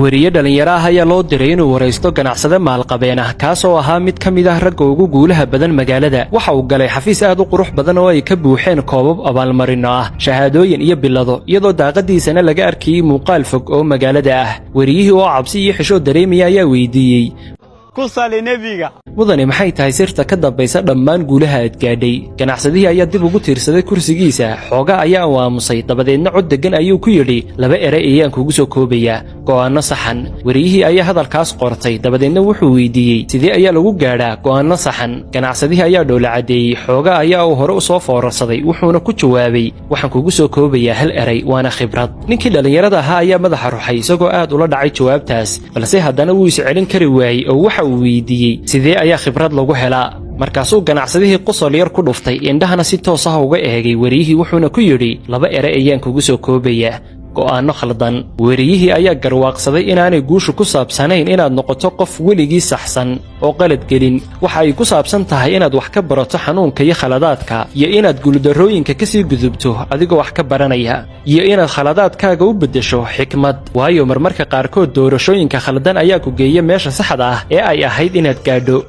wariye dhalinyaro ah ayaa loo diray inuu waraysto ganacsade maalqabeen ah kaasoo ahaa mid ka mid ah ragga ugu guulaha badan magaalada. Waxa uu galay xafiis aad u qurux badan oo ay ka buuxeen koobab abaalmarino ah, shahaadooyin iyo bilado, iyadoo daaqadiisana laga arkayay muuqaal fog oo magaalada ah. Wariyihii oo cabsi iyo xishood dareemaya ayaa weydiiyey, mudane maxay tahay sirta ka dambaysa dhammaan guulaha aad gaadhay? Ganacsadihii ayaa dib ugu tiirsaday kursigiisa, xoogaa ayaa uu aamusay, dabadeedna cod degan ayuu ku yidhi, 2 eray ayaan kugu soo koobayaa, go'aanno saxan. Wariyihii ayaa hadalkaas qortay, dabadeedna wuxuu weydiiyey, sidee ayaa lagu gaadhaa go'aanno saxan? Ganacsadihii ayaa dhoola cadeeyey, xoogaa ayaa uu hore u soo foorarsaday, wuxuuna ku jawaabay, waxaan kugu soo koobayaa 1 eray, waana khibrad. Ninkii dhalinyarada ahaa ayaa madaxa ruxay isagoo aad ula dhacay jawaabtaas, balse haddana wuu is celin kari waayey oo waxa uu weydiiyey, sidee ayaa khibrad lagu helaa? Markaasuu ganacsadihii qosol yar ku dhuftay, indhahana si toos ah uga eegay wariyihii, wuxuuna ku yidhi, 2 eray ayaan kugu soo koobayaa, go'aanno khaldan. Wariyihii ayaa garwaaqsaday inaanay guushu ku saabsanayn inaad noqoto qof weligii saxsan oo qalad gelin. Waxa ay ku saabsan tahay inaad wax ka barato xanuunka iyo khaladaadka, iyo inaad guuldarrooyinka ka sii gudubto adigoo wax ka baranaya, iyo inaad khaladaadkaaga u beddesho xikmad. Waayo marmarka qaarkood doorashooyinka khaldan ayaa ku geeya meesha saxda ah ee ay ahayd inaad gaadho.